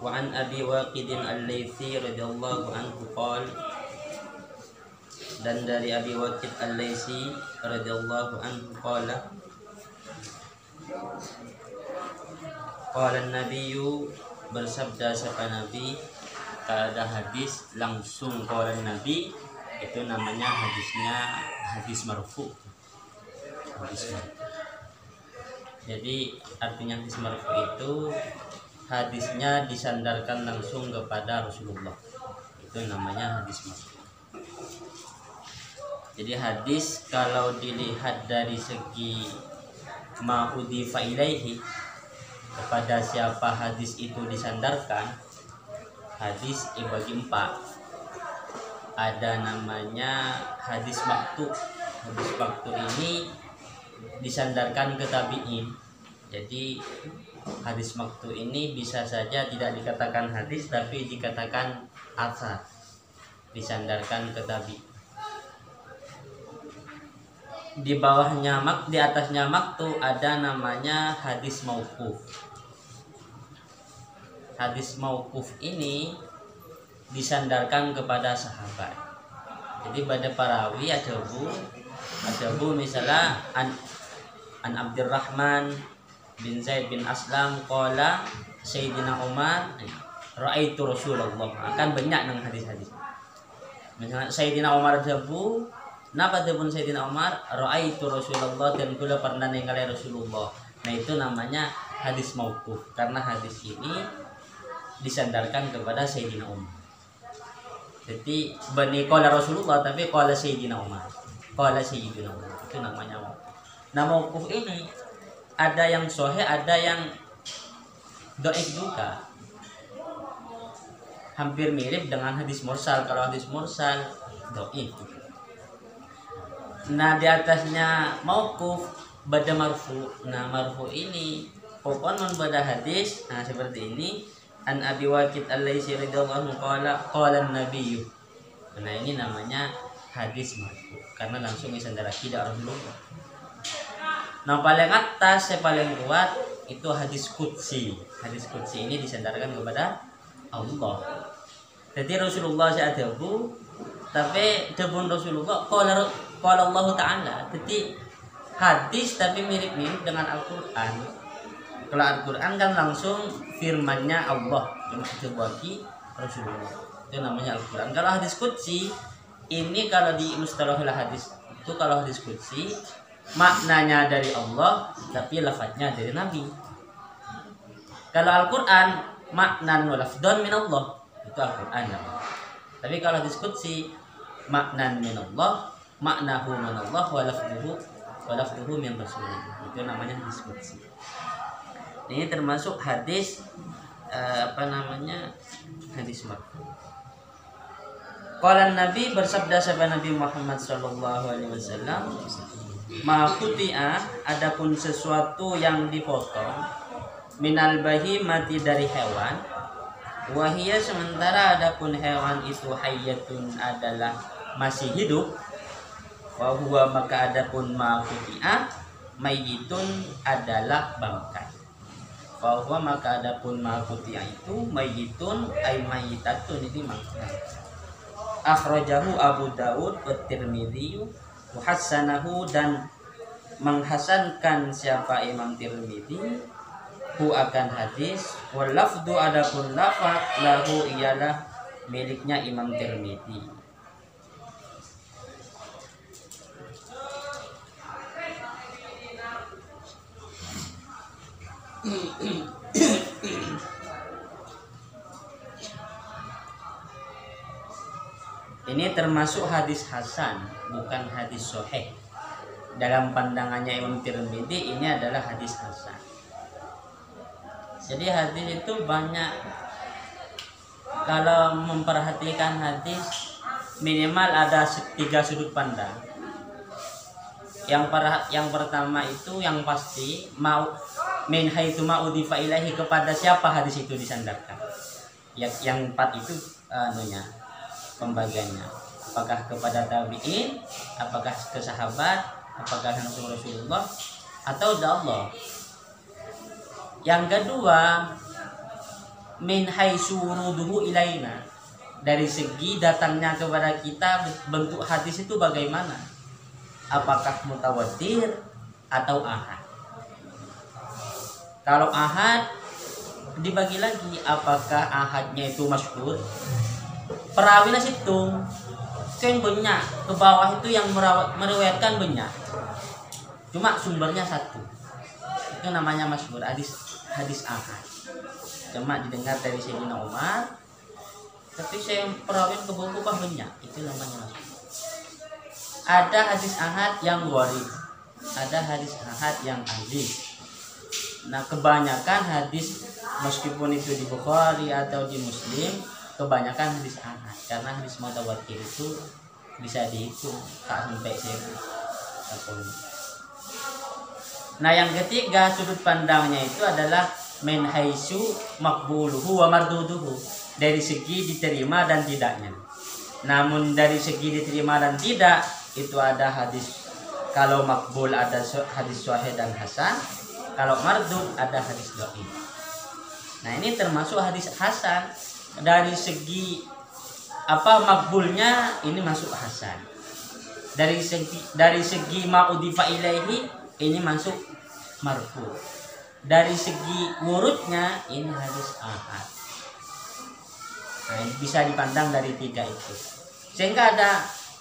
Wa an Abi Waqid al-Laitsi radhiyallahu anhu qala, dan dari Abi Waqid al-Laitsi radhiyallahu anhu qala, qala an-nabiyyu, bersabda siapa Nabi. Kalau ada hadis langsung qala Nabi, itu namanya hadisnya hadis marfu. Hadis marfu. Jadi artinya hadis marfu itu hadisnya disandarkan langsung kepada Rasulullah. Itu namanya hadis marfu. Jadi hadis kalau dilihat dari segi ma'udhifa ilaihi, kepada siapa hadis itu disandarkan, hadis dibagi 4. Ada namanya hadis maktu. Hadis maktu ini disandarkan ke tabi'in. Jadi hadis maktu ini bisa saja tidak dikatakan hadis, tapi dikatakan atsar, disandarkan ke tabi'in. Di bawahnya di atasnya maktu ada namanya hadis mauquf. Hadis mauquf ini disandarkan kepada sahabat. Jadi pada perawi ada bu misalnya an Abdurrahman bin Zaid bin Aslam qala Sayyidina Umar ra'aitu Rasulullah. Akan banyak nang hadis-hadis. Misalnya Sayyidina Umar dabu, napa dabun Sayyidina Umar ra'aitu Rasulullah, dan kula pernah ningali Rasulullah. Nah itu namanya hadis mauquf, karena hadis ini disandarkan kepada Sayyidina Umar. Jadi bani qala Rasulullah tapi qala Sayyidina Umar. Qala Sayyidina Umar. Itu namanya mauquf. Nah mauquf ini ada yang sahih, ada yang dhaif juga. Hampir mirip dengan hadis mursal. Kalau hadis mursal dhaif. Nah di atasnya mauquf bada marfu. Nah marfu ini pokoknya pada hadis. Nah seperti ini. An Abi Waqid al-Laitsi radhiyallahu anhu qala an-nabiy. Nah ini namanya hadis marfu karena langsung disandara tidak Rasulullah. Nah paling atas, yang paling kuat itu hadis qudsi. Hadis qudsi ini disandarkan kepada Allah. Jadi Rasulullah sa'adabu, tapi debun Rasulullah qala Allah Ta'ala. Jadi hadis tapi mirip-mirip dengan Al-Qur'an. Kalau Al-Quran kan langsung firmannya Allah, cuma dibagi Rasulullah. Itu namanya Al-Quran. Kalau hadis qudsi ini, kalau di mustalahul hadis itu, kalau hadis qudsi maknanya dari Allah tapi lafadznya dari Nabi. Kalau Al-Quran maknan wa lafdhan min Allah, itu Al-Quran. Tapi kalau hadis qudsi maknan min Allah, maknahu min Allah, wa lafdhuhu min Rasulullah. Itu namanya hadis qudsi. Ini termasuk hadis hadis marfu. Qala Nabi, bersabda sabda Nabi Muhammad sallallahu alaihi wasallam, ma quti'a, adapun sesuatu yang dipotong, minal bahimati, dari hewan, wahia, sementara adapun hewan itu hayyatun, adalah masih hidup, wa huwa, maka adapun ma quti'a mayyitun, adalah bangkai. Bahwa maka adapun ma'quti'a itu mayyitun ay mayyitatun, ini makna. Akhrajahu Abu Daud wa Tirmidzi wa hasanahu, dan menghasankan siapa Imam Tirmidzi hu akan hadis, wal lafdu, adapun lafaz lahu ialah miliknya Imam Tirmidzi. Ini termasuk hadis hasan, bukan hadis sahih. Dalam pandangannya Imam Tirmidzi ini adalah hadis hasan. Jadi hadis itu banyak, kalau memperhatikan hadis minimal ada 3 sudut pandang. Yang pertama itu yang pasti mau min haitsu ma'udhifa ilaihi, kepada siapa hadis itu disandarkan. Yang 4 itu pembagiannya. Apakah kepada tabi'in, apakah ke sahabat, apakah langsung Rasulullah, atau Allah. Yang kedua, min haitsu wuruduhu ilaina, dari segi datangnya kepada kita bentuk hadis itu bagaimana, apakah mutawatir atau ahad. Kalau ahad dibagi lagi, apakah ahadnya itu masyhur, perawinya situ kan banyak, ke bawah itu yang meriwayatkan banyak, cuma sumbernya satu, itu namanya masyhur, hadis ahad. Cuma didengar dari Sayyidina Umar, tapi saya perawian ke buku banyak, itu namanya masyhur. Ada hadis ahad yang gharib, ada hadis ahad yang hadis. Nah, kebanyakan hadis meskipun itu di Bukhari atau di Muslim, kebanyakan hadis ahad, karena hadis mutawatir itu bisa dihitung tak sampai 1000. Nah, yang ketiga sudut pandangnya itu adalah min haitsu maqbuluhu wa marduduhu, dari segi diterima dan tidaknya. Namun dari segi diterima dan tidak itu ada hadis, kalau makbul ada hadis sahih dan hasan, kalau mardud ada hadis dhaif. Nah, ini termasuk hadis hasan. Dari segi makbulnya ini masuk hasan. Dari segi ma'udifa ilaihi ini masuk marfu. Dari segi wurudnya ini hadis ahad. Nah, bisa dipandang dari tiga itu. Sehingga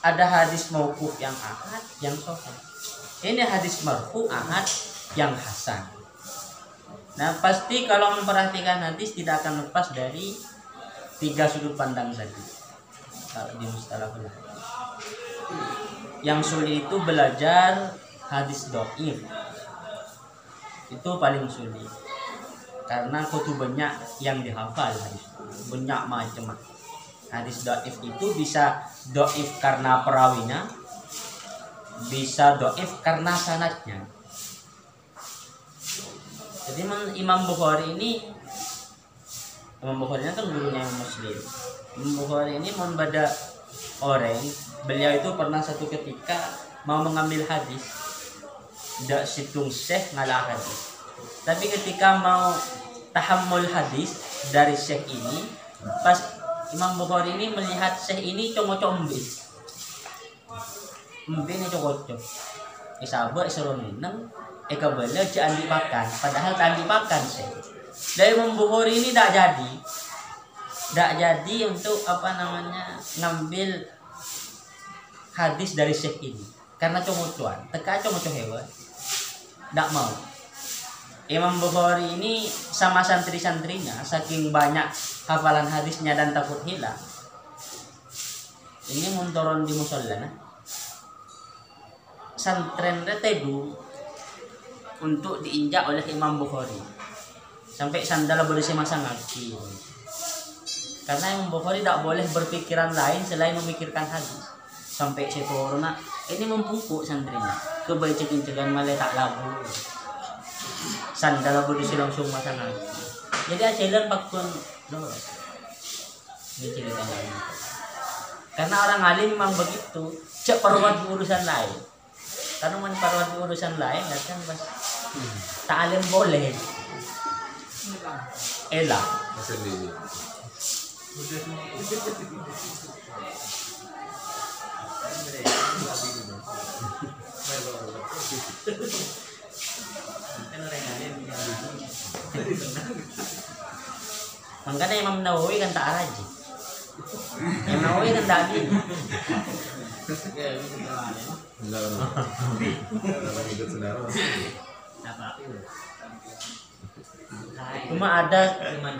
ada hadis mauquf yang ahad, yang sahih. Ini hadis marfu ahad yang hasan. Nah, pasti kalau memperhatikan hadis tidak akan lepas dari tiga sudut pandang tadi. Kalau di mustalahul hadis, yang sulit itu belajar hadis dhaif. Itu paling sulit, karena kutu banyak yang dihafal hadis, banyak macam. Hadis dhaif itu bisa dhaif karena perawinya, bisa dhaif karena sanadnya. Jadi Imam Bukhari kan gurunya Imam Muslim. Imam Bukhari ini membada orang, beliau itu pernah satu ketika mau mengambil hadis, tidak situng syekh ngalah hadis. Tapi ketika mau tahammul hadis dari syekh ini, pas Imam Bukhari ini melihat syekh ini congok-congok ini congok-congok. Isabat seru neng, kabala jangan dimakan, padahal tak dimakan syekh. Dari Imam Bukhari ini tidak jadi untuk ngambil hadis dari syekh ini, karena congok-congok, teka congok-congok hewan. Tidak mau. Imam Bukhari ini sama santri-santrinya, saking banyak hafalan hadisnya dan takut hilang, ini munturun di musola, santren tedu untuk diinjak oleh Imam Bukhari sampai sandal bersih masang kaki, karena Imam Bukhari tidak boleh berpikiran lain selain memikirkan hadis. Sampai sekorona ini mempungkuk santrinya, kebaca-kencang malah tak labu, sandal bersih langsung masang kaki. Jadi ajaran pakun loh, ini ceritanya. Karena orang alim memang begitu, cek perwat di urusan lain. Karena perwat di urusan lain, datang pas tak alim boleh. Elah. Makanya Imam Nawawi kan tak raji. Imam Nawawi kan tak gini. Cuma ada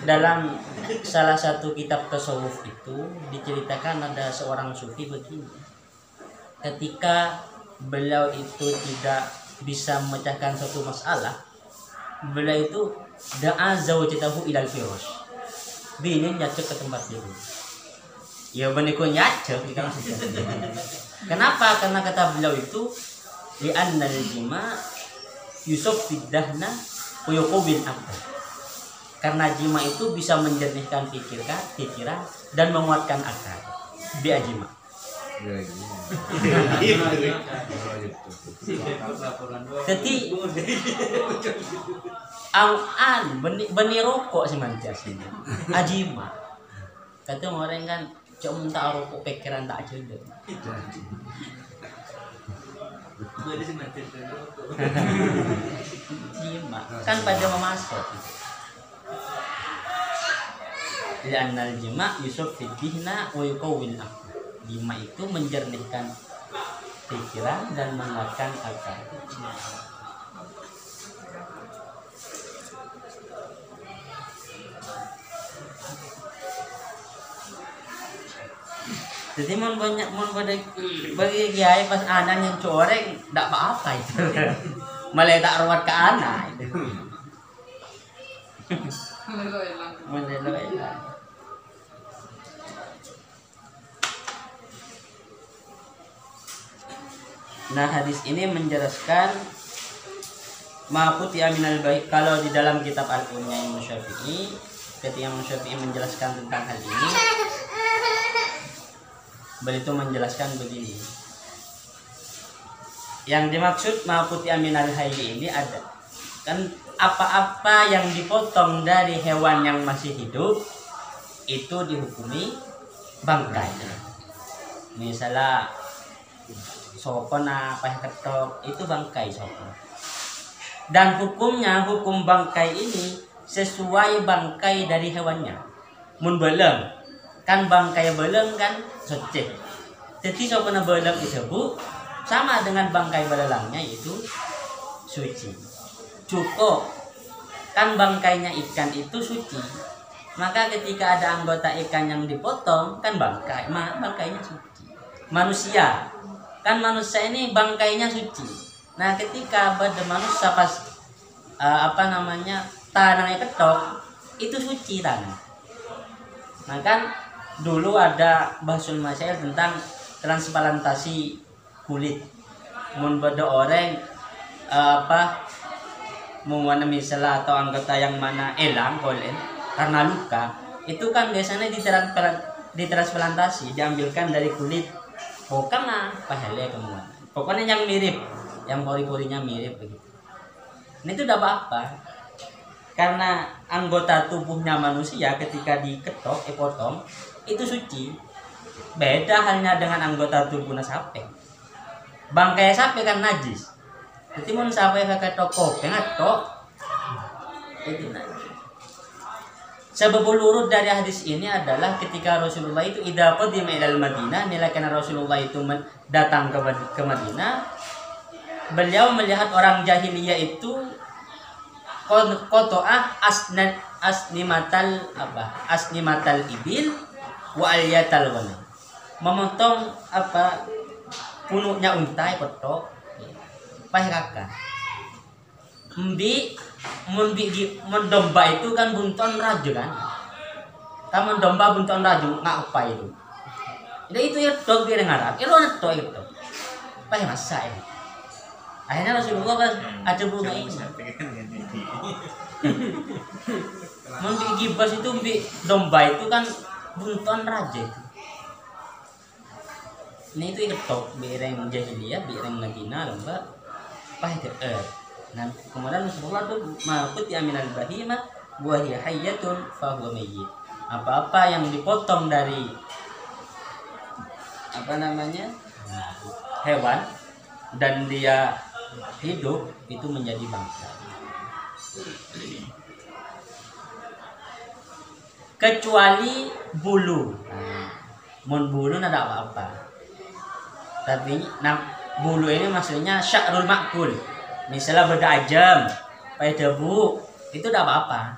dalam salah satu kitab tasawuf itu diceritakan ada seorang sufi begini. Ketika beliau itu tidak bisa memecahkan suatu masalah, beliau itu da'a zawjatahu ilal firash. Bini nyacuk ke tempat tidur. Ya benikun nyacuk. Kenapa? Karena kata beliau itu li'anna al-jima yusuf fiddahna uyuqubin abda. Karena jima itu bisa menjernihkan pikiran dan menguatkan akal. Biajima. Jadi ang beni rokok sih mancas ini. Ajima. Kata orang kan cuma minta rokok pikiran tak ada. Jima kan pada memasuk. Li'annal jima' yusuf fidihna wa yukawwil aql. Jima itu menjernihkan pikiran dan menguatkan akal. Jadi mon banyak mon pada bagi kiai pas anak yang coreng ndak apa-apa itu. Malah tak rawat ke anak itu. Melelo-elo. Nah, hadis ini menjelaskan ma'quti aminal baik. Kalau di dalam kitab Al-Umnya Imam Syafi'i, ketika Imam Syafi'i menjelaskan tentang hal ini, beliau itu menjelaskan begini. Yang dimaksud ma'quti aminal hayy ini ada kan apa-apa yang dipotong dari hewan yang masih hidup itu dihukumi bangkai. Misalnya sopon apa ketok itu bangkai sopon. Dan hukumnya hukum bangkai ini sesuai bangkai dari hewannya. Mun beleng kan bangkai beleng kan suci. Jadi sopon beleng disebut sama dengan bangkai belelangnya itu suci. Cukup kan bangkainya ikan itu suci. Maka ketika ada anggota ikan yang dipotong kan bangkainya suci. Manusia kan manusia ini bangkainya suci. Nah ketika pada manusia pas tanahnya ketok itu suci tanah. Nah kan dulu ada bahasul masail tentang transplantasi kulit. Mun pada orang mana misalnya atau anggota yang mana elang kolen karena luka itu kan biasanya ditransplantasi diambilkan dari kulit pokoknya pahala kemudian pokoknya yang mirip yang pori-porinya mirip begitu. Ini itu udah apa karena anggota tubuhnya manusia ketika diketok dipotong itu suci. Beda halnya dengan anggota tubuhnya sapi. Bangkai sapi kan najis. Jadi mun sampai ke toko pengatok itu najis. Sebab urut dari hadis ini adalah ketika Rasulullah itu idza qadima ilal Madinah, karena Rasulullah itu datang ke Madinah, beliau melihat orang jahiliyah itu qata'ah asnimatal ibil wa aliyatal ghanam. Memotong punuknya unta kotok kakak. Mendomba itu kan bunton raju kan. Kamu domba bunton raju ngapa itu? Jadi itu ya dog dia ngarap. Itu neto itu. Apa yang masa ini? Akhirnya Rasulullah kan ada bunga ini. Mun gibas itu domba itu kan bunton raja itu. Ini itu ketok bireng jahiliyah, bireng Madinah lomba. Nah, kemudian Rasulullah tuh ma'qut aminal bahimah wa hiya hayyatun fa huwa mayyit. Apa-apa yang dipotong dari hewan dan dia hidup itu menjadi bangkai. Kecuali bulu. Mun bulu ada apa-apa. Tapi bulu ini maksudnya sya'rul ma'kul. Misalnya berajam, pai debu, itu tidak apa-apa.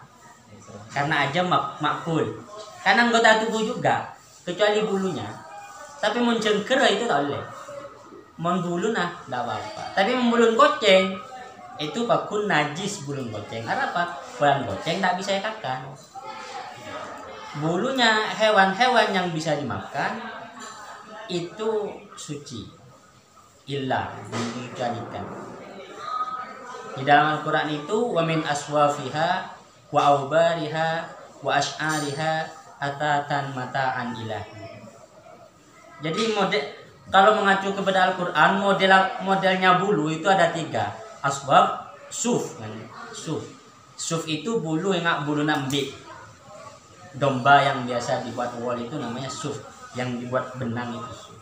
Karena ajam makul. Karena anggota tubuh juga, kecuali bulunya. Tapi mencengker itu tak boleh. Membulu tidak apa-apa. Tapi membulun goceng, itu pakun najis bulun goceng. Karena apa? Bulun goceng tidak bisa dikakak. Bulunya hewan-hewan yang bisa dimakan itu suci. Illa dijadikan. Di dalam Al-Qur'an itu wa min aswafiha wa aubariha wa asy'ariha atatan mata'an ilahi. Jadi kalau mengacu kepada Al-Quran, modelnya bulu itu ada 3. Aswab, suf. Suf itu bulu yang bulu nambi. Domba yang biasa dibuat wol itu namanya suf. Yang dibuat benang itu suf.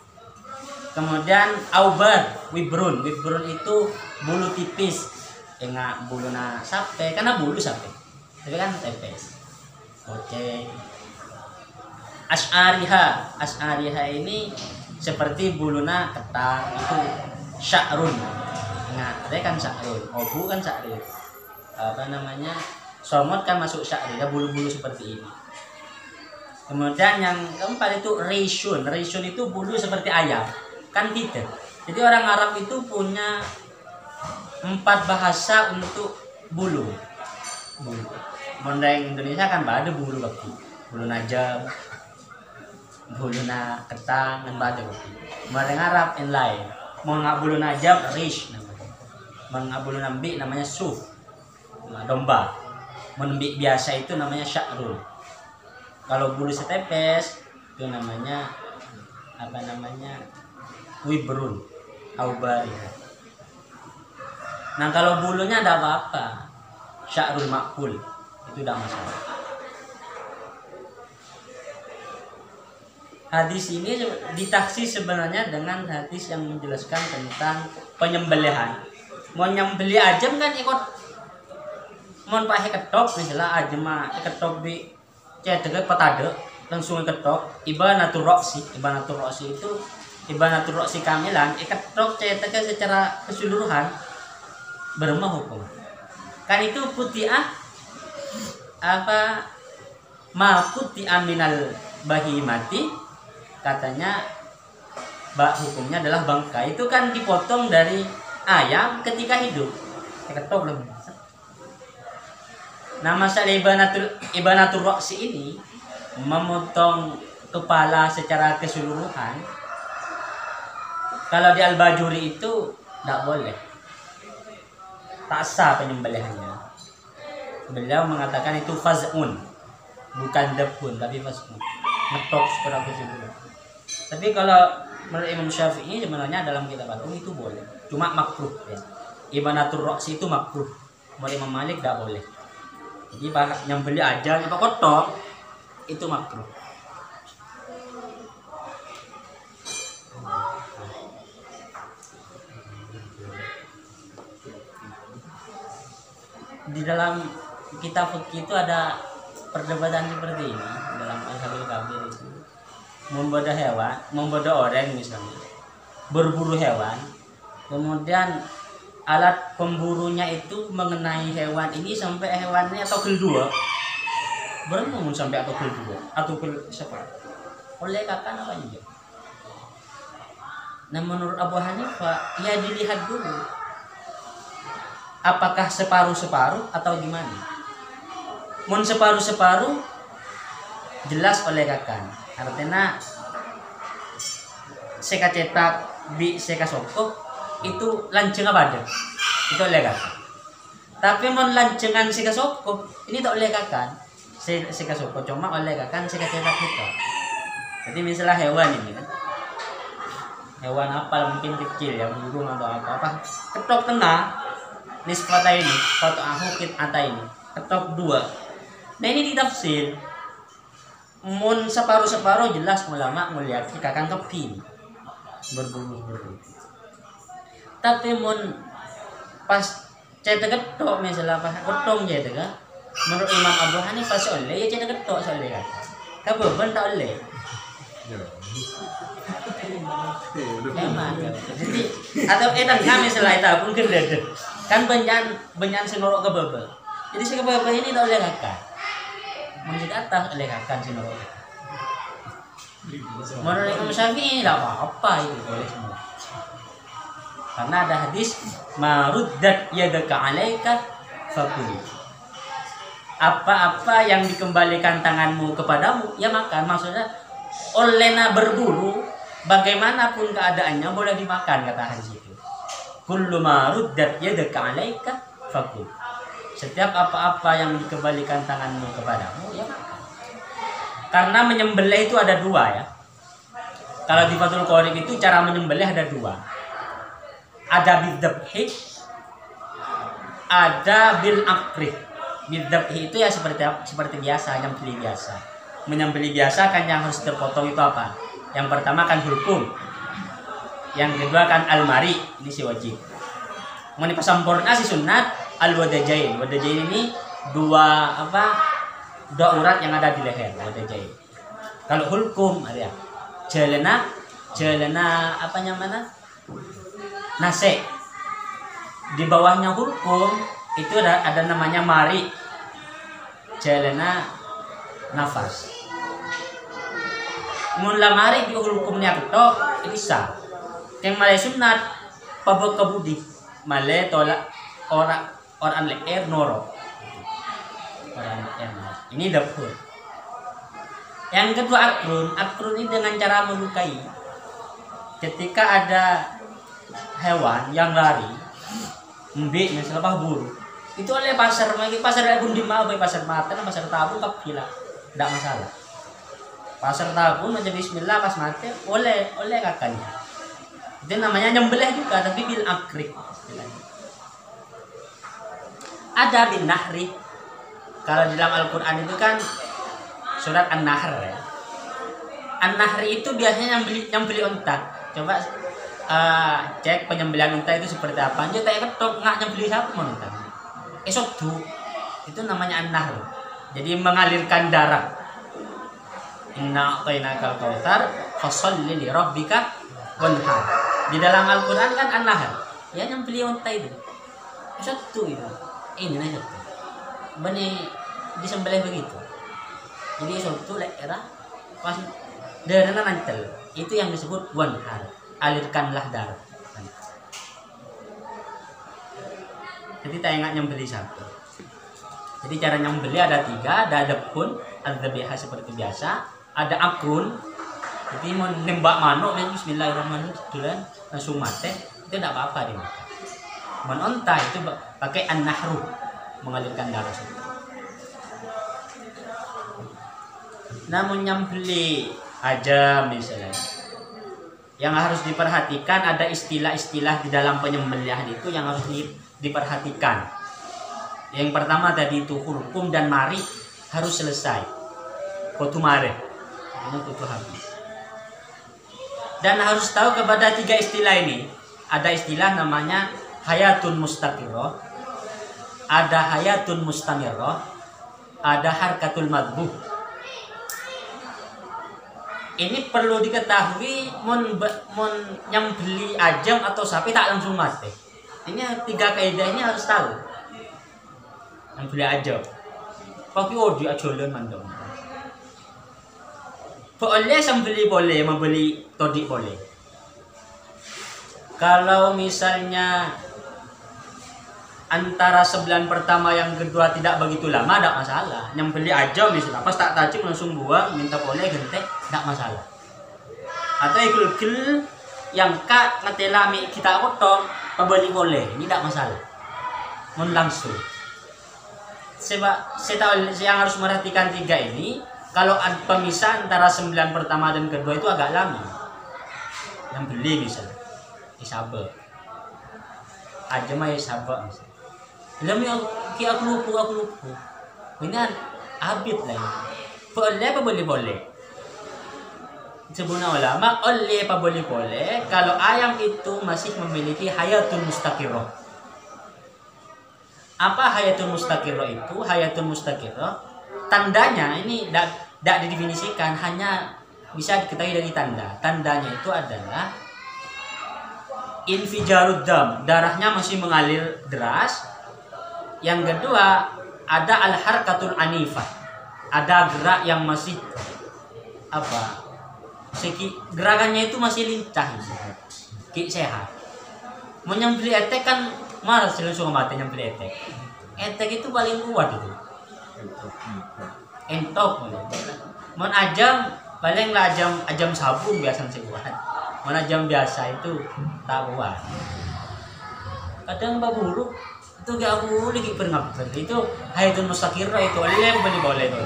Kemudian aubar, wibrun. Wibrun itu bulu tipis. Yang bulu na sape, karena bulu sape. Tapi kan tepes. Oke. Ash'ariha ini seperti buluna ketan itu sya'run. Nah, ada kan sya'run, obu kan sya'run. Apa namanya? Somot kan masuk sya'run, ya bulu-bulu seperti ini. Kemudian yang keempat itu rishun. Rishun itu bulu seperti ayam. Kan tidak. Jadi orang Arab itu punya 4 bahasa untuk bulu. Mondeng Indonesia kan ada bulu baki. Bulu najam, bulu na ketang dan bada baki. Mondeng Arab yang lain. Mau nggak bulu najam rish namanya. Mau nggak bulu nambi namanya suf. Domba. Menembik biasa itu namanya sya'rul. Kalau bulu setepes itu namanya apa namanya? Wibrun, aubari. Nah kalau bulunya ada apa-apa, sya'rul makul itu tidak masalah. Hadis ini ditaksis sebenarnya dengan hadis yang menjelaskan tentang penyembelihan. Mau nyembeli ajam kan ikut, mau pakai ketok misalnya ajam ketok di cetek petade langsung ketok. Ibanatur roksi itu ibanatur roksi kamilan ketok cetek secara keseluruhan bermah hukum. Kan itu putiah apa ma putiah minal bahimati katanya hukumnya adalah bangkai. Itu kan dipotong dari ayam ketika hidup. Ketok belum. Nah masalah ibanatur roksi ini memotong kepala secara keseluruhan. Kalau di Al-Bajuri itu tidak boleh. Tak sah penyembelihannya. Beliau mengatakan itu faz'un, bukan debun tapi faz'un, ngetok secara keseluruhan. Tapi kalau menurut Imam Syafi'i sebenarnya dalam kitab Al-Um itu boleh, cuma makruh ya. Ibanatur roksi itu makruh. Menurut Imam Malik tidak boleh. Jadi nyembeli aja apa kotok itu makruh. Di dalam kitab fikih itu ada perdebatan seperti ini dalam Al-Habib Kabir itu. Membodoh hewan, membodoh orang misalnya, berburu hewan, kemudian alat pemburunya itu mengenai hewan ini sampai hewannya atau kedua, berenung sampai atau kedua atau siapa? Oleh kakak apa juga. Nah menurut Abu Hanifah ya dilihat dulu. Apakah separuh-separuh atau gimana? Mun separuh-separuh jelas oleh kakan. Artinya seka cetak bi seka sokok itu lanceng abada. Itu oleh kakan. Tapi mun lancengan seka sokok ini tak oleh kakan. Seka sokok cuma oleh kakan seka cetak kita. Jadi misalnya hewan ini kan. Hewan apa mungkin kecil ya, burung atau apa. Ketok tengah. Nisbata ini, foto ahukit ata ini, ketok 2. Nah ini ditafsir. Mun separuh-separuh jelas ulama melihat kakang kepin berburu. Tapi mun pas cetek ketok misalnya apa ketong cetek kan. Menurut Imam Abu Hanifah oleh ya cetek ketok soalnya kan. Kabeban tak oleh. Memang. Jadi atau kami misalnya itu pun kedede. Kan benyan sinorok kebebe. Jadi si kebebe ini tak oleh kakak. Masih atas oleh kakak sinorok. Menurut Imam Syafi'i tidak apa-apa itu boleh semua. Karena ada hadis maruddat yadaka alaika fakul. Apa-apa yang dikembalikan tanganmu kepadamu ya makan. Maksudnya olehna berburu bagaimanapun keadaannya boleh dimakan kata hadis itu. Kullu ma ruddat yadaka 'alaika fakul. Setiap apa-apa yang dikembalikan tanganmu kepadamu ya makan. Karena menyembelih itu ada 2 ya. Kalau di Fathul Qorib itu cara menyembelih ada dua. Ada bidzabhi, ada bil akrih. Bidzabhi itu ya seperti biasa, menyembelih biasa. Menyembelih biasa kan yang harus terpotong itu apa? Yang pertama kan hulkum. Yang kedua kan almari, ini si wajib. Mau dipasampurna si sunat al-wadajain. Wadajain ini dua urat yang ada di leher, wadajain. Kalau hulkum ada Jalana apa namanya? Nase. Di bawahnya hulkum itu ada namanya mari. Jalana nafas. Mun lamari di hulkumnya ketok bisa. Yang malay sunat pabok kabudi. Malay tolak orang leer noro. Orang leer. Ini dapur. Yang kedua akrun ini dengan cara melukai. Ketika ada hewan yang lari, misalnya buru, itu oleh pasar gundi mau, pasar mata, pasar tabung kapila, tidak masalah. Pasar tabung macam Bismillah pas mati, oleh kakaknya. Itu namanya nyembelih juga, tapi bil akrik. Ada bin nahri. Kalau di dalam Al-Quran itu kan surat An-Nahr ya. An-Nahri itu biasanya nyembeli unta. Coba cek penyembelihan unta itu seperti apa. Dia tak ketok nggak nyembeli siapa unta. Esodu itu namanya An-Nahr. Jadi mengalirkan darah. Inna a'tainakal kautsar fasholli li rabbika wanhar. Di dalam Al-Quran kan An-Nahr. Ya nyembeli unta itu. Esodu itu. Ini nih esodu. Bani disembelih begitu. Jadi suatu daerah pas darahnya nantel itu yang disebut wanhar, alirkanlah darah. Jadi tak ingat nyembeli satu. Jadi cara nyembeli ada tiga, ada adabun, al-dhabihah seperti biasa, ada akrun. Jadi mau nembak manuk, bismillahirrahmanirrahim, langsung mati, itu tidak apa-apa dimakan. Menonta itu pakai an-nahru, mengalirkan darah. Namun nyembeli aja misalnya, yang harus diperhatikan ada istilah-istilah di dalam penyembelihan itu yang harus diperhatikan. Yang pertama tadi itu hukum dan mari harus selesai. Kutu mare, ini kutu habis. Dan harus tahu kepada tiga istilah ini. Ada istilah namanya hayatun mustaqirrah, ada hayatun mustamirrah, ada harkatul madbuh. Ini perlu diketahui mon nyembeli ajam atau sapi tak langsung mati. Ini tiga kaidah ini harus tahu. Nyembeli ajam. Pakai odi ajolan mandong. Boleh sembeli boleh, membeli todik boleh. Kalau misalnya antara sebelah pertama yang kedua tidak begitu lama, tidak masalah. Nyembeli aja misalnya, pas tak tajam langsung buang, minta boleh gentek, tidak masalah. Atau ikul yang kak ngetelami kita potong, pembeli boleh, ini tidak masalah. Mun langsung. Sebab yang harus merhatikan tiga ini, kalau ada pemisah antara 9 pertama dan kedua itu agak lama. Nyembeli misalnya, isabe. Aja mah isabe misalnya. Lami aku lupa. Ini habit lah. Boleh apa boleh? Sebenarnya ulama oleh apa boleh kalau ayam itu masih memiliki hayatun mustaqirrah. Apa hayatun mustaqirrah itu? Hayatun mustaqirrah tandanya ini tidak didefinisikan, hanya bisa diketahui dari tanda. Tandanya itu adalah infijarud dam, darahnya masih mengalir deras. Yang kedua ada al-harkatul anifah, ada gerak yang masih gerakannya itu masih lincah, sehat. Menyembeli etek kan malas langsung mati nyembeli etek. Etek itu paling kuat itu. Entok. Mon ajam paling lah ajam sabun biasa sih kuat. Mon ajam biasa itu tak kuat. Kadang baburu itu gak boleh diperngapkan. Itu hayatun mustaqirrah itu boleh tuh.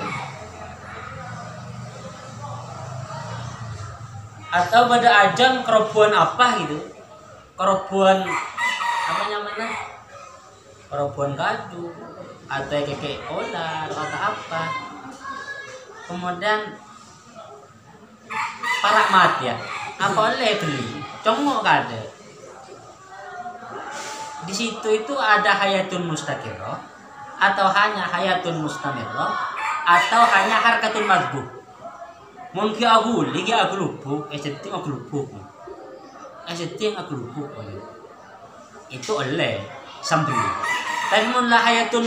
atau pada ajang kerobohan apa gitu, kerobohan apa namanya, kerobohan kadu atau keke olah atau apa, kemudian parak mati ya apa oleh beli congok kada di situ itu ada hayatun mustaqirah atau hanya hayatun mustamirrah atau hanya harkatun madbuh. Mungkin aku lagi aku lupa, setting aku lupa, setting aku lupa itu oleh sambeli. Tapi mulai hayatun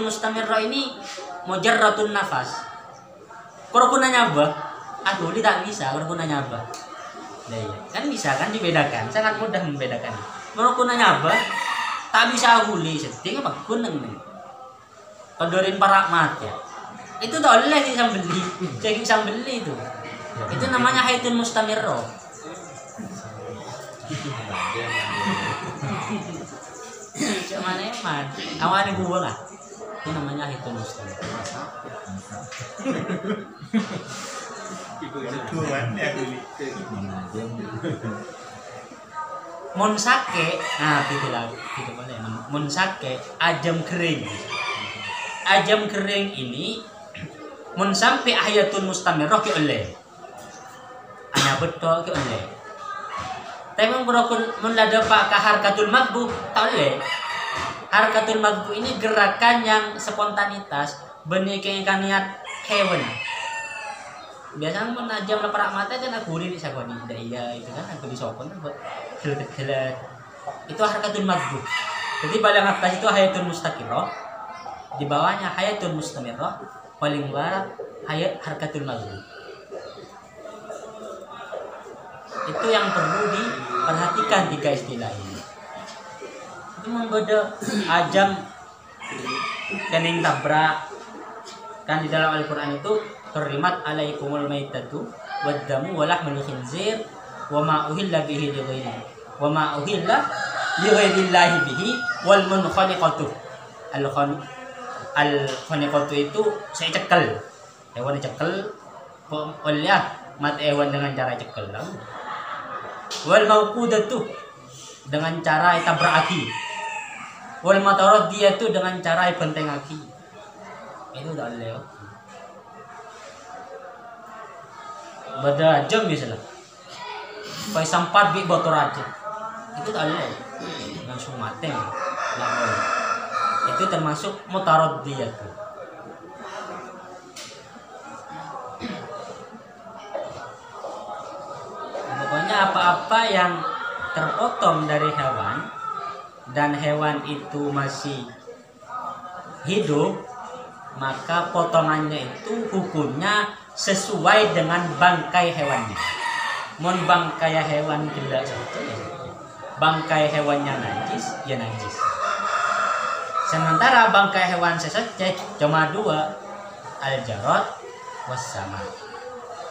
mustamirrah ini mujarratun nafas. Kalau aku nanya apa? Aku tidak bisa. Kalau aku nanya apa? Nah, iya. Kan bisa kan dibedakan, sangat mudah membedakan. Kalau aku nanya apa? Tak bisa aku lihat setting apa kuneng nih. Kodorin parak mati ya. Itu tak boleh sih sambeli, cek sambeli itu. Itu namanya hayatun mustamirrah. Cuman emang, awalnya gue lah. Itu namanya hayatun mustamirrah. Monsake, nah gitu lah, gitu boleh. Monsake ajam kering. Ajam kering ini mun sampai hayatun mustamirrah ke oleh. Hanya betul ke oleh. Tapi mun ada pak harkatul madbu tak oleh. Harkatul madbu ini gerakan yang spontanitas, benikeng niat hewan. Biasanya mun ajam leparak mata kan aku di sakoni. Iya itu kan aku di sokon buat gelet-gelet. Itu harkatul madbu. Jadi paling atas itu hayatun mustaqirrah. Di bawahnya hayatun mustamirrah, paling bawah hayat harkatul madbu. Itu yang perlu diperhatikan tiga istilah ini. Itu membeda ajam kening tabrak kan di dalam Al-Qur'an itu hurrimat alaikumul maitatu waddamu wa lahmul khinzir wa ma uhilla bihi li ghairi wa ma uhilla li ghairillahi bihi wal munkhaniqatu al-khaniqatu itu saya cekel hewan cekel oleh mat hewan dengan cara cekel lang wal mauqudatu dengan cara tabrakaki wal mataradiyatu dengan cara bentengaki itu dah leo bada jam misalnya pai sampat bi botol aja itu tak leo langsung mati itu termasuk mutaradiyatu. Pokoknya apa-apa yang terpotong dari hewan dan hewan itu masih hidup, maka potongannya itu hukumnya sesuai dengan bangkai hewannya. Mon bangkai hewan gila saja, bangkai hewannya najis, ya najis. Sementara bangkai hewan sesecek cuma dua, al-jarad was-sama.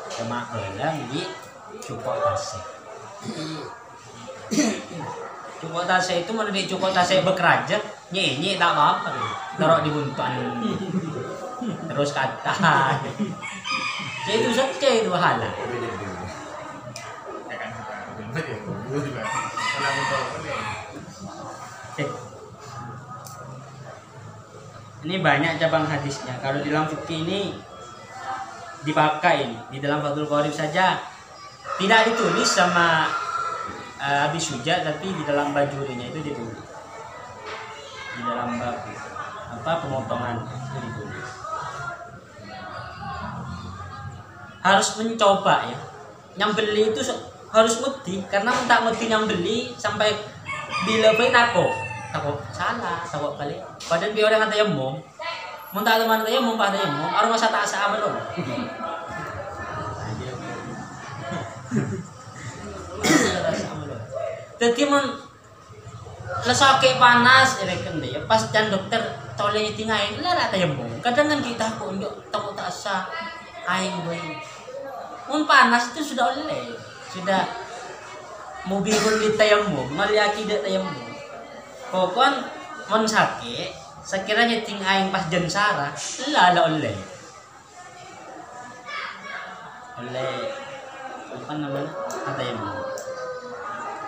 Cuma belang di cupok tase. Cupok tase itu mana di cupok tase bekerja, nyenyi tak apa-apa. Taruh di buntuan. Terus kata. Jadi itu secek itu halal. Ini banyak cabang hadisnya. Kalau di dalam fikih ini dipakai ini di dalam Fathul Qorib saja tidak ditulis sama Abi Suja, tapi di dalam bajurinya itu ditulis. Di dalam bab apa pemotongan itu ditulis. Harus mencoba ya. Yang beli itu harus mesti karena tak mesti yang beli sampai bila baik takut salah takut kali padahal dia orang kata yemum mun tak teman kata yemum pada yemum arung masa tak sama loh jadi mun lesake panas eleken deh pas dan dokter tolongnya tinggal lah kata yemum kadang kan kita kok untuk takut tak sah aing boy mun panas itu sudah oleh sudah mobil di tayamum maliaki dak tayamum pokon mon sakit sekiranya ting aing pas jen sarah lah oleh apa namanya atayamum.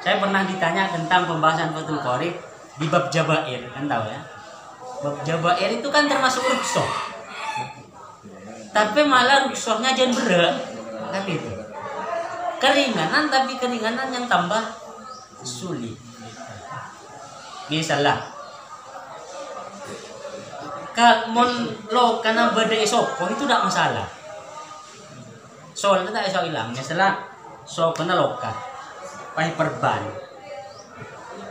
Saya pernah ditanya tentang pembahasan Fathul Qorib di bab jabair, kan tahu ya. Bab jabair itu kan termasuk rukhsah. Tapi malah rukhsahnya jangan berat, kan itu. Keringanan tapi keringanan yang tambah sulit. Misalnya, kalau lo karena badai sopo itu tidak masalah. Soalnya tak bisa hilang. Misalnya, so kena loka. Pai perban.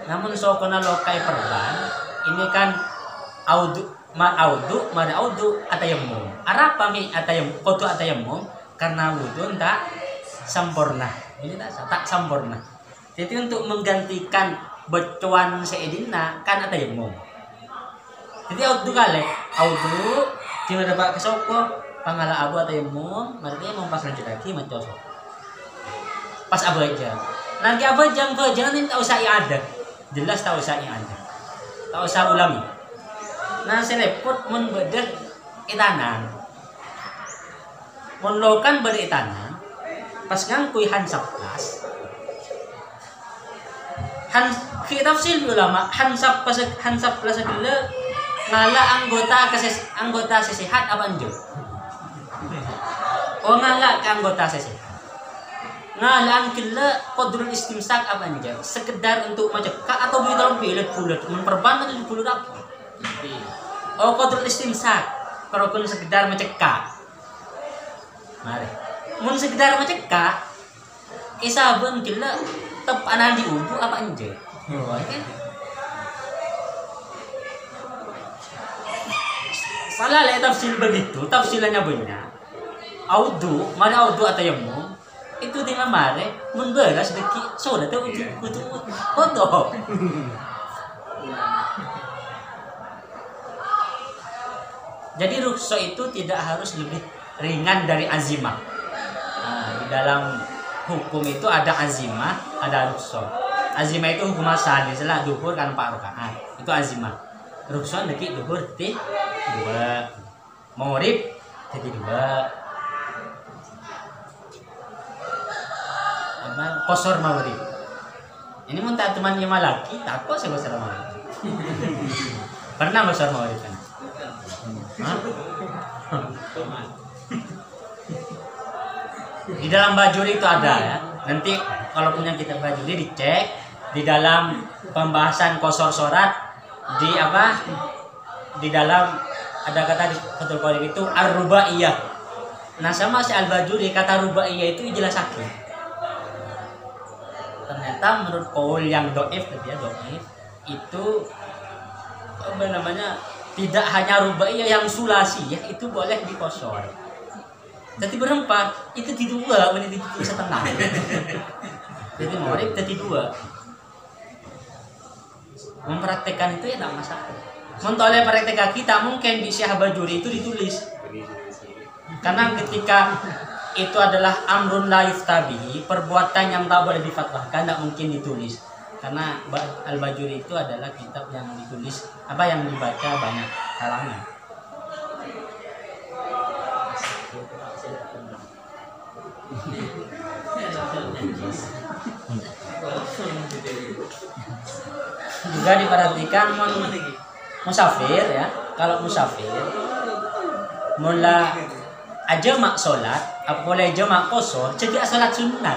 Namun so kena lokai perban ini kan audu atayamum. Arapa mi atayamum kotu atayamum karena wudu tak sempurna. Ini tak sempurna. Jadi untuk menggantikan becuan seedina kan atayamum. Jadi audu kale audu cuma dapat kesoko pangala abu atayamum berarti mau pas lanjut lagi macam pas abu aja. Nanti apa jangan tak usah ada. Jelas tak usah ada. Tak usah ulami. Nah, selepot mun bedek itanan. Mun lokan bedek itanan. Pas ngangkui hansap plus. Kita tafsir ulama hansap plus gila ngala anggota sesehat apa anjur? Oh ngala ke anggota sesehat. Ngalaan kila qadrul istimsak apa aja sekedar untuk macekak atau begitu lebih bulat memperban atau bulat apa oh qadrul istimsak kalau kun sekedar macekak mari mun sekedar macekak isabun kila tepanan di ubu apa aja salah lah tafsir begitu tafsirannya banyak audu mana audu atayamum itu dengan mare memberas deki soda tuh untuk foto. Jadi rukhsah itu tidak harus lebih ringan dari azimah. Nah, di dalam hukum itu ada azimah, ada rukhsah. Azimah itu hukum asal, misalnya duhur kan 4 rakaat, itu azimah. Rukhsah deki duhur ti 2, maghrib ti 2. Kosor maghrib. Ini mun tak teman lima lagi, tak kok saya kosor maghrib. Pernah kosor maghrib kan? Di dalam bajuri itu ada ya. Nanti kalau punya kitab bajuri dicek di dalam pembahasan kosor sorat di apa? Di dalam ada kata di Fathul Qorib itu ar-rubaiyah. Nah sama si al-bajuri kata rubaiyah itu jelas sakit. Ternyata menurut kaul yang doif itu apa namanya tidak hanya rubaiyah yang sulasi ya itu boleh dikosor. Jadi berempat itu di 2 menit itu setengah. Jadi maghrib jadi 2. Mempraktekkan itu ya tidak masalah. Mentoleh praktek kita mungkin di Syekh Bajuri itu ditulis. Karena ketika itu adalah amrun la yuftabihi, perbuatan yang tak boleh difatwahkan, tidak mungkin ditulis. Karena Al-Bajuri itu adalah kitab yang ditulis, apa yang dibaca banyak kalangan. Juga diperhatikan musafir ya, kalau musafir mula aja mak sholat, apa boleh jamak kosor, jadi sholat sunnah.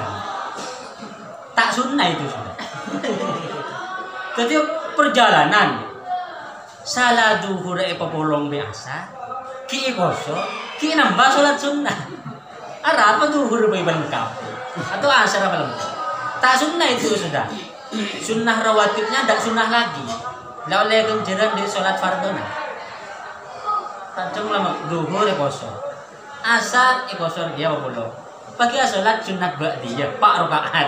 Tak sunnah itu sudah. Jadi perjalanan salah duhur polong biasa, ki kosor, ki nambah sholat sunnah. Arah apa duhur lengkap atau asar apa lengkap? Tak sunnah itu sudah. Sunnah rawatibnya tak sunnah lagi. Lah oleh ganjaran di sholat fardona. Tajam lama duhur kosor. Asar kosor dia apa pagi sholat sunat ba'diyah 4 rakaat.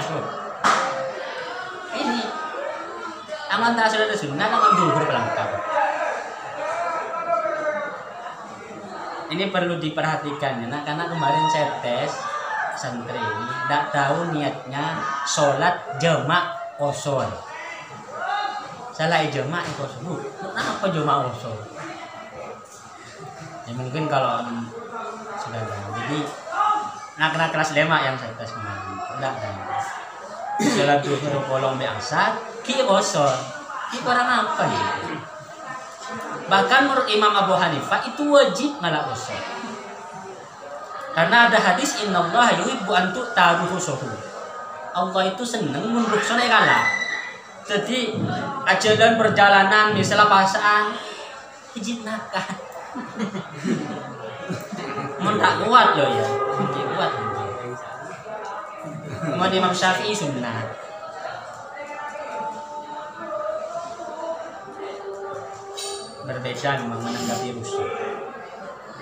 Ini aman tak sholat sunat aman duhur pelengkap. Ini perlu diperhatikan ya, karena kemarin saya tes santri ini tidak tahu niatnya sholat jamak kosor. Salah jamak kosor. Kenapa jamak kosor? Ya mungkin kalau sudah jadi anak-anak kelas 5 yang saya tes kemarin Ndak dah. Salat duhur polong be asar, ki kosor. Ki barang apa ya? Bahkan menurut Imam Abu Hanifah itu wajib ngalah kosor. Karena ada hadis innallaha yuhibbu an tu'ta rusuhu. Allah itu seneng mun ruksone kalah. Jadi ajalan perjalanan misalnya pasaan hiji nakah. Mun tak kuat loh ya. Hiji kuat. Mau Imam Syafi'i sunnah. Berbeda memang menanggapi rusuh.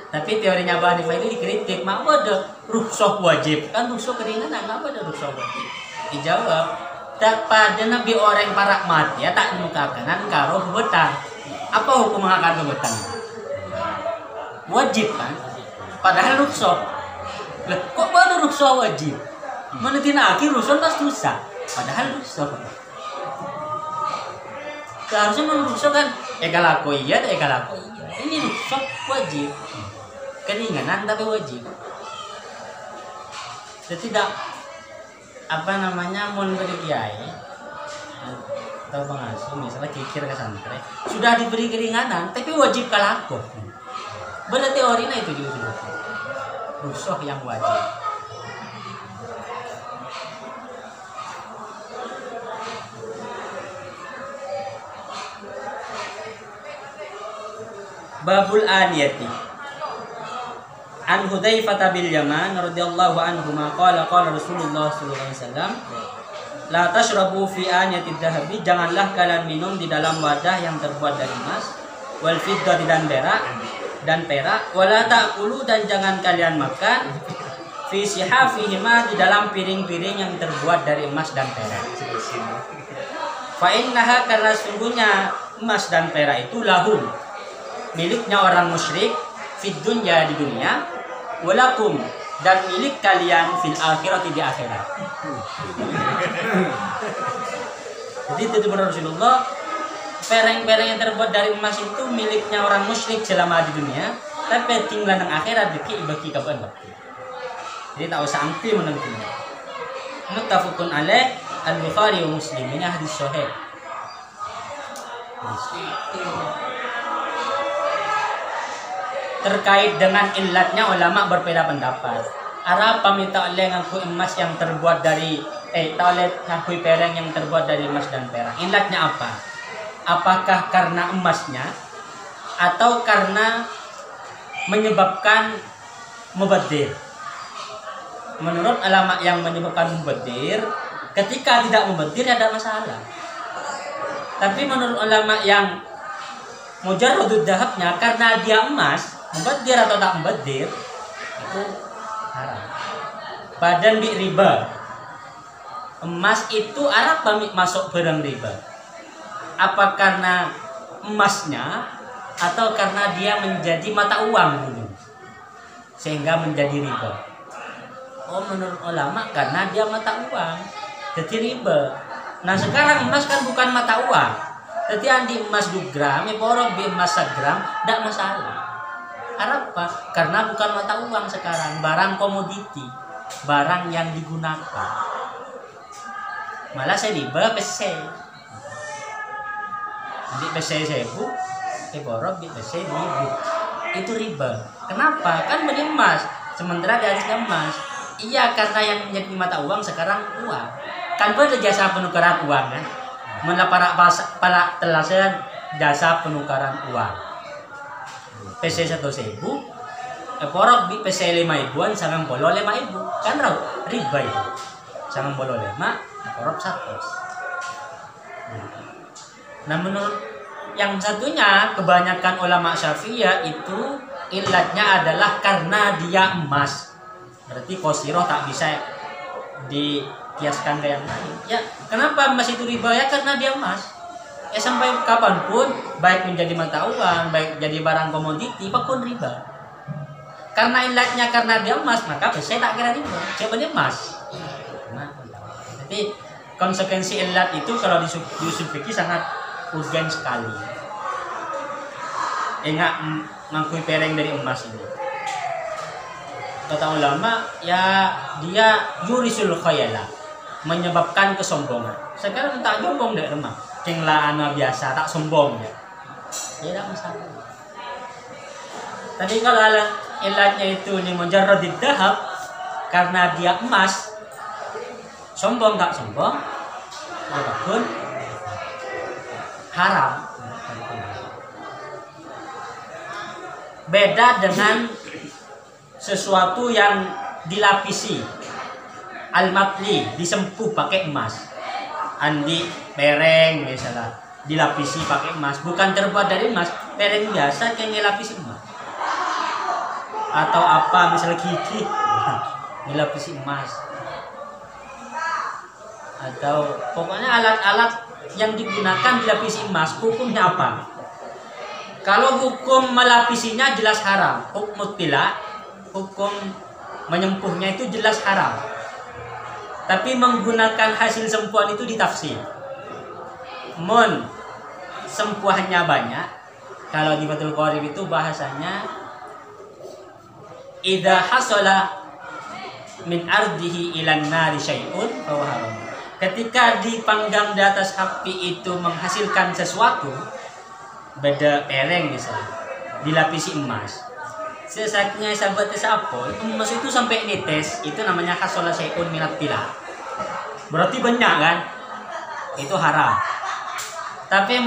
Tapi teorinya Abu Hanifah itu dikritik, "Maka ada rusuh wajib?" Kan rusuh keringanan, kenapa ada rusuh wajib? Dijawab, "Tak pada Nabi orang parak mati ya tak nukakan karo betang." Apa hukum mengakar betang? Wajib kan? Padahal rusuh. Lah, kok baru rusuh wajib? Mana tinaki rusuh pas dosa. Padahal rusuh. Seharusnya menurut rusuh kan egal aku iya. Ini rusuh wajib. Keringanan tapi wajib. Jadi tidak mau beri kiai atau pengasuh misalnya kikir ke santri sudah diberi keringanan tapi wajib kalakuh. Beda teorinya itu juga rusuh yang wajib. Babul aniyati An Hudzaifah bin Yaman radhiyallahu anhu qala Rasulullah sallallahu alaihi wasallam la tashrabu fi aniyatid dhahabi, janganlah kalian minum di dalam wadah yang terbuat dari emas, wal fiddati dan perak, wala ta'kulu dan jangan kalian makan fi sihafihima di dalam piring-piring yang terbuat dari emas dan perak. Fa innaha, karena sungguhnya emas dan perak itu lahum, miliknya orang musyrik, fid dunya di dunia, walakum dan milik kalian fil akhirati di akhirat. Jadi itu benar Rasulullah, pereng-pereng yang terbuat dari emas itu miliknya orang musyrik selama di dunia, tapi tinggal nang akhirat bagi kapan waktu. Jadi tak usah ampi menentunya. Muttafaqun alaih Al-Bukhari wa Muslim, ini hadis sahih. Terkait dengan illatnya ulama berbeda pendapat. Arab paminta oleh ngaku emas yang terbuat dari oleh ngaku pereng yang terbuat dari emas dan perak. Illatnya apa? Apakah karena emasnya atau karena menyebabkan mubadir? Menurut ulama yang menyebabkan mubadir, ketika tidak mubadir ada masalah. Tapi menurut ulama yang mujarradud dhahabnya, karena dia emas, mubadir atau tak mubadir itu haram. Badan bi riba, emas itu Arab pamit masuk barang riba. Apa karena emasnya atau karena dia menjadi mata uang dulu sehingga menjadi riba? Oh, menurut ulama karena dia mata uang jadi riba. Nah sekarang emas kan bukan mata uang, jadi andi emas 2 gram, porok bi emas 1 gram, tidak masalah. Kenapa? Karena bukan mata uang sekarang, barang komoditi, barang yang digunakan. Malah saya riba PC. Di PC 1000, porok di PC 1000. Itu riba. Kenapa? Kan beli emas, sementara dia harusnya emas. Iya, karena yang menjadi mata uang sekarang uang. Kan ada jasa penukaran uang kan? Mula para telasan jasa penukaran uang. PC 1.000, porok di PC 5.000-an, sangang bolo 5.000. Kan riba itu. Sangang bolo 5, porok 100. Nah menurut yang satunya, kebanyakan ulama Syafi'iyah itu illatnya adalah karena dia emas. Berarti kosiroh tak bisa dikiaskan ke yang lain. Ya, kenapa emas itu riba? Ya karena dia emas. Sampai kapanpun, baik menjadi mata uang, baik jadi barang komoditi, apapun riba. Karena illatnya karena dia emas, maka saya tak kira riba. Siapa dia emas? Nah, jadi konsekuensi illat itu kalau di usul fikih sangat urgen sekali. Ingat ngakui pereng dari emas ini. kata ulama ya dia yurisul khayala, menyebabkan kesombongan. Sekarang tak sombong dek rumah, tinglah anak biasa tak sombong ya, tidak masalah. Tapi kalau ilatnya itu ni mujarradid dahab, karena dia emas, sombong tak sombong, apapun haram. Beda dengan sesuatu yang dilapisi, al-matli, disempuh pakai emas. Andi pereng misalnya dilapisi pakai emas, bukan terbuat dari emas, pereng biasa kayak dilapisi emas. Atau apa misalnya gigi dilapisi emas. Atau pokoknya alat-alat yang digunakan dilapisi emas, hukumnya apa? Kalau hukum melapisinya jelas haram, hukum tidak, hukum menyempuhnya itu jelas haram. Tapi menggunakan hasil sempuhan itu ditafsir. Sempuhannya banyak. Kalau di Fathul Qorib itu bahasanya idza hasala min ardihi ilan nari syai'un fa haram. Ketika dipanggang di atas api itu menghasilkan sesuatu, beda pereng misalnya dilapisi emas, sesaknya sahabat apa emas itu sampai netes, itu namanya hasola syai'un minat tila, berarti banyak kan, itu haram. Tapi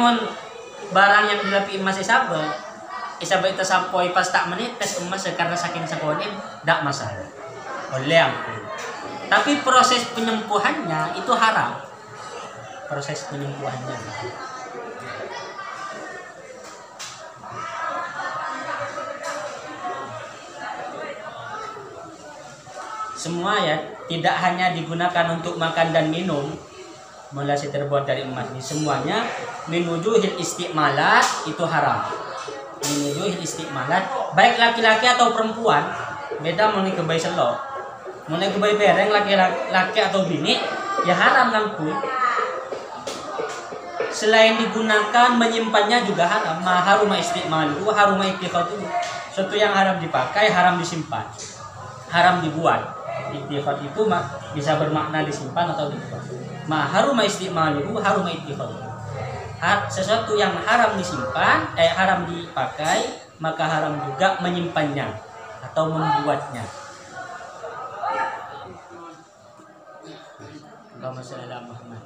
barang yang dilapisi emas sahabat itu sampai pas tak menetes emas karena saking sakonim tidak masalah oleh aku. Tapi proses penyempuhannya itu haram, proses penyempuhannya. Semua ya, tidak hanya digunakan untuk makan dan minum, mulai terbuat dari emas ini semuanya minujuhil istiqmalat itu haram. Minujuhil istiqmalat baik laki-laki atau perempuan, beda mulai ke bayi selok, mulai ke bayi bereng laki-laki atau bini ya haram ngangkut. Selain digunakan menyimpannya juga haram. Haruma istiqmalu, haruma ittikhadu. Sesuatu yang haram dipakai, haram disimpan, haram dibuat. Ittikhad itu bisa bermakna disimpan atau dibuat. Haruma istiqmaluhu haruma ittikhad. Sesuatu yang haram disimpan, haram dipakai, maka haram juga menyimpannya atau membuatnya. Allahumma shalli ala Muhammad.